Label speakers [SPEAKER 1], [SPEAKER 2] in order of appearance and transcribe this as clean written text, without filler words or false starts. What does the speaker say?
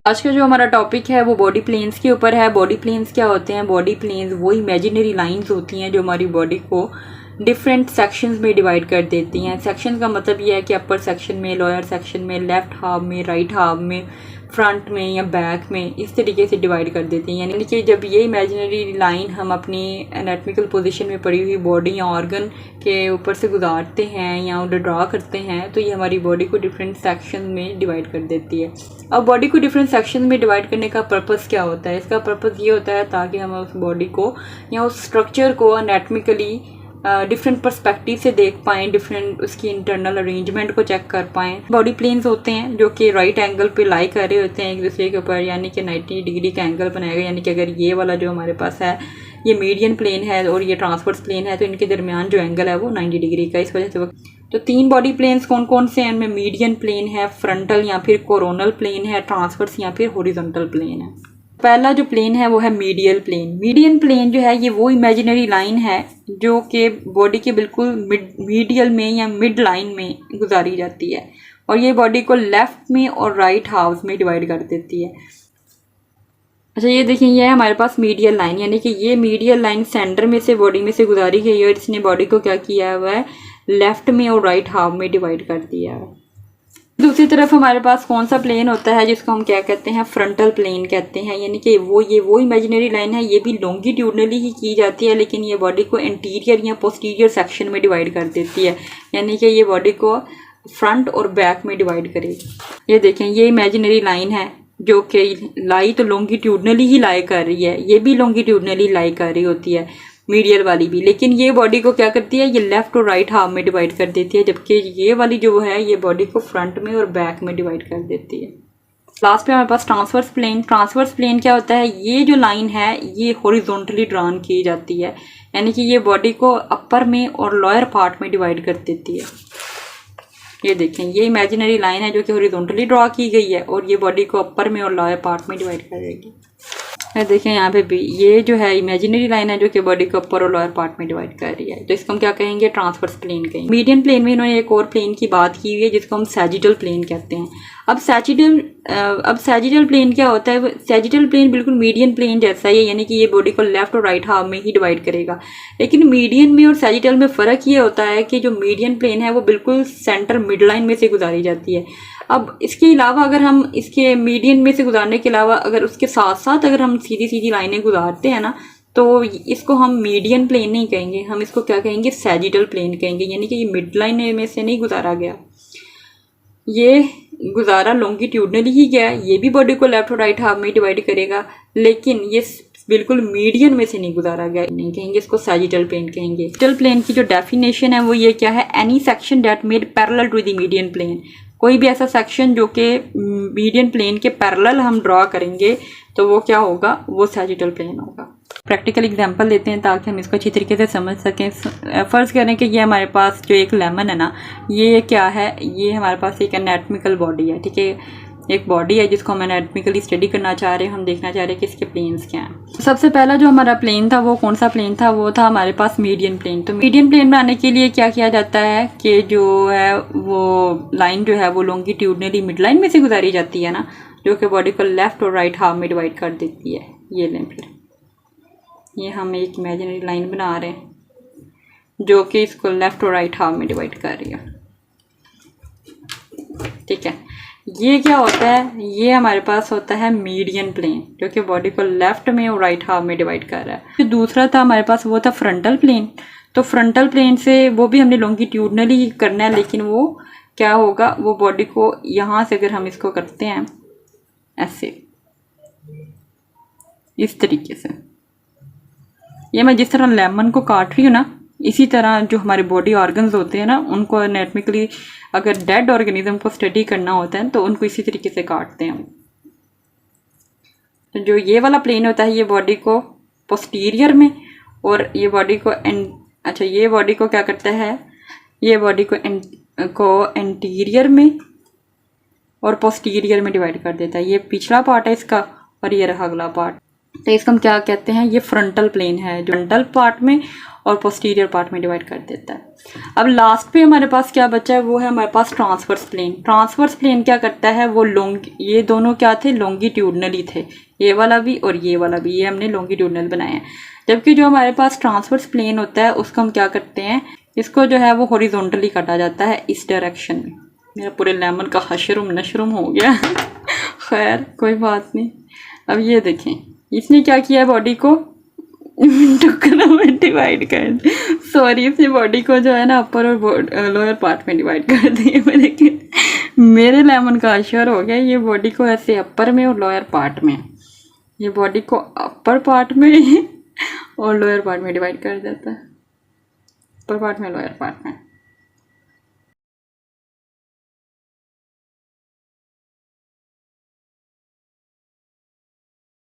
[SPEAKER 1] आज का जो हमारा टॉपिक है वो बॉडी प्लेन्स के ऊपर है। बॉडी प्लेन्स क्या होते हैं? बॉडी प्लेन्स वो इमेजिनरी लाइंस होती हैं जो हमारी बॉडी को डिफरेंट सेक्शंस में डिवाइड कर देती हैं। सेक्शन का मतलब ये है कि अपर सेक्शन में, लोअर सेक्शन में, लेफ्ट हाफ में, राइट हाफ में, फ्रंट में या बैक में, इस तरीके से डिवाइड कर देती हैं। यानी कि जब ये इमेजिनरी लाइन हम अपनी एनाटॉमिकल पोजीशन में पड़ी हुई बॉडी या ऑर्गन के ऊपर से गुजारते हैं या उन्हें ड्रा करते हैं तो ये हमारी बॉडी को डिफरेंट सेक्शन में डिवाइड कर देती है। अब बॉडी को डिफरेंट सेक्शन में डिवाइड करने का पर्पस क्या होता है? इसका पर्पस ये होता है ताकि हम उस बॉडी को या उस स्ट्रक्चर को एनाटॉमिकली डिफरेंट पर्सपेक्टिव से देख पाएँ, डिफरेंट उसकी इंटरनल अरेंजमेंट को चेक कर पाएँ। बॉडी प्लेन्स होते हैं जो कि राइट एंगल पे लाई कर रहे होते हैं एक दूसरे के ऊपर, यानी कि 90 डिग्री का एंगल बनाएगा। यानी कि अगर ये वाला जो हमारे पास है ये मीडियन प्लेन है और ये ट्रांसवर्स प्लेन है तो इनके दरमियान जो एंगल है वो 90 डिग्री का। इस वजह से तो 3 बॉडी प्लेन्स कौन कौन से हैं? इनमें मीडियन प्लेन है, फ्रंटल या फिर कोरोनल प्लेन है, ट्रांसवर्स या फिर हॉरिजॉन्टल प्लेन है। पहला जो प्लेन है वो है मीडियल प्लेन। मीडियन प्लेन जो है ये वो इमेजिनरी लाइन है जो कि बॉडी के बिल्कुल मीडियल में या मिड लाइन में गुजारी जाती है और ये बॉडी को लेफ्ट में और राइट हाफ में डिवाइड कर देती है। अच्छा, ये देखिए, ये है हमारे पास मीडियल लाइन, यानी कि ये मीडियल लाइन सेंटर में से बॉडी में से गुजारी गई है और इसने बॉडी को क्या किया हुआ है? लेफ्ट में और राइट हाफ में डिवाइड कर दिया है। दूसरी तरफ हमारे पास कौन सा प्लेन होता है जिसको हम क्या कहते हैं? फ्रंटल प्लेन कहते हैं। यानी कि वो इमेजिनरी लाइन है, ये भी लॉन्गिट्यूडनली ही की जाती है लेकिन ये बॉडी को इंटीरियर या पोस्टीरियर सेक्शन में डिवाइड कर देती है। यानी कि ये बॉडी को फ्रंट और बैक में डिवाइड करेगी। ये देखें, ये इमेजिनरी लाइन है जो कि लाई तो लॉन्गिट्यूडनली ही लाई कर रही है, ये भी लॉन्गिट्यूडनली लाई कर रही होती है मीडियल वाली भी, लेकिन ये बॉडी को क्या करती है? ये लेफ्ट और राइट हाफ में डिवाइड कर देती है, जबकि ये वाली जो है ये बॉडी को फ्रंट में और बैक में डिवाइड कर देती है। लास्ट पे हमारे पास ट्रांसवर्स प्लेन। ट्रांसवर्स प्लेन क्या होता है? ये जो लाइन है ये हॉरिजॉन्टली ड्रॉन की जाती है, यानी कि ये बॉडी को अपर में और लोअर पार्ट में डिवाइड कर देती है। ये देखें, ये इमेजिनरी लाइन है जो कि हॉरिजॉन्टली ड्रॉ की गई है और ये बॉडी को अपर में और लोअर पार्ट में डिवाइड करेगी। देखें यहाँ पे भी ये जो है इमेजिनरी लाइन है जो कि बॉडी को अपर और लोअर पार्ट में डिवाइड कर रही है, तो इसको हम क्या कहेंगे? ट्रांसवर्स प्लेन कहेंगे। मीडियन प्लेन में इन्होंने एक और प्लेन की बात की हुई है जिसको हम सैजिटल प्लेन कहते हैं। अब सैजिटल प्लेन क्या होता है? सैजिटल प्लेन बिल्कुल मीडियन प्लेन जैसा ही है, यानी कि ये बॉडी को लेफ्ट और राइट हाफ में ही डिवाइड करेगा, लेकिन मीडियन में और सैजिटल में फ़र्क ये होता है कि जो मीडियन प्लेन है वो बिल्कुल सेंटर मिड लाइन में से गुजारी जाती है। अब इसके अलावा अगर हम इसके मीडियन में से गुजारने के अलावा अगर उसके साथ साथ अगर हम सीधी सीधी लाइनें गुजारते हैं ना तो इसको हम मीडियन प्लेन नहीं कहेंगे, हम इसको क्या कहेंगे? सैजिटल प्लेन कहेंगे। यानी कि ये मिड लाइन में से नहीं गुजारा गया, ये गुजारा लॉन्गिट्यूडनली ही गया। ये भी बॉडी को लेफ्ट और राइट हाफ में डिवाइड करेगा लेकिन ये बिल्कुल मीडियन में से नहीं गुजारा गया, नहीं कहेंगे, इसको सैजिटल प्लेन कहेंगे। सैजिटल प्लेन की जो डेफिनेशन है वो ये क्या है? Any section that made parallel to the median plane. कोई भी ऐसा सेक्शन जो कि मीडियन प्लेन के पैरेलल हम ड्रॉ करेंगे तो वो क्या होगा? वो सैजिटल प्लेन होगा। प्रैक्टिकल एग्जांपल लेते हैं ताकि हम इसको अच्छी तरीके से समझ सकें। फ़र्ज़ करें कि ये हमारे पास जो एक लेमन है ना, ये क्या है? ये हमारे पास एक एनाटॉमिकल बॉडी है, ठीक है, एक बॉडी है जिसको हम एनाटॉमिकली स्टडी करना चाह रहे हैं, हम देखना चाह रहे हैं कि इसके प्लेन्स क्या हैं। सबसे पहला जो हमारा प्लेन था वो कौन सा प्लेन था? वो था हमारे पास मीडियन प्लेन। तो मीडियन प्लेन बनाने के लिए क्या किया जाता है कि जो है वो लाइन जो है वो लॉन्गिट्यूडनली मिड लाइन में से गुजारी जाती है ना, जो कि बॉडी को लेफ्ट और राइट हाफ में डिवाइड कर देती है। ये लें, फिर ये हम एक इमेजिनरी लाइन बना रहे हैं जो कि इसको लेफ्ट और राइट हाफ में डिवाइड कर रही है, ठीक है। ये क्या होता है? ये हमारे पास होता है मीडियन प्लेन जो कि बॉडी को लेफ्ट में और राइट हाफ में डिवाइड कर रहा है। जो दूसरा था हमारे पास वो था फ्रंटल प्लेन। तो फ्रंटल प्लेन से वो भी हमने लॉन्गिट्यूडनली करना है लेकिन वो क्या होगा? वो बॉडी को यहाँ से अगर हम इसको करते हैं ऐसे, इस तरीके से, ये मैं जिस तरह लेमन को काट रही हूँ ना, इसी तरह जो हमारे बॉडी ऑर्गन्स होते हैं ना उनको एनाटॉमिकली अगर डेड ऑर्गेनिज्म को स्टडी करना होता है तो उनको इसी तरीके से काटते हैं। तो जो ये वाला प्लेन होता है ये बॉडी को पोस्टीरियर में और ये बॉडी को ये बॉडी को क्या करता है? ये बॉडी को एंटीरियर में और पोस्टीरियर में डिवाइड कर देता है। ये पिछला पार्ट है इसका और ये रहा अगला पार्ट। तो इसको हम क्या कहते हैं? ये फ्रंटल प्लेन है जो फ्रंटल पार्ट में और पोस्टीरियर पार्ट में डिवाइड कर देता है। अब लास्ट पे हमारे पास क्या बचा है, वो है हमारे पास ट्रांसवर्स प्लेन। ट्रांसवर्स प्लेन क्या करता है, वो ये दोनों क्या थे, लॉन्गिट्यूडनली थे, ये वाला भी और ये वाला भी, ये हमने लॉन्गिट्यूडनल बनाए हैं। जबकि जो हमारे पास ट्रांसवर्स प्लेन होता है उसको हम क्या करते हैं, इसको जो है वो हॉरिजॉन्टली काटा जाता है इस डायरेक्शन में। मेरा पूरे लेमन का हशरुम नशरुम हो गया खैर कोई बात नहीं। अब ये देखें, इसने क्या किया, बॉडी को टुकड़ों में डिवाइड कर, सॉरी इसने बॉडी को जो है ना अपर और लोअर पार्ट में डिवाइड कर दिए। मेरे लेमन का अशर हो गया, ये बॉडी को ऐसे अपर में और लोअर पार्ट में, ये बॉडी को अपर पार्ट में और लोअर पार्ट में डिवाइड कर देता है, अपर पार्ट में लोअर पार्ट में।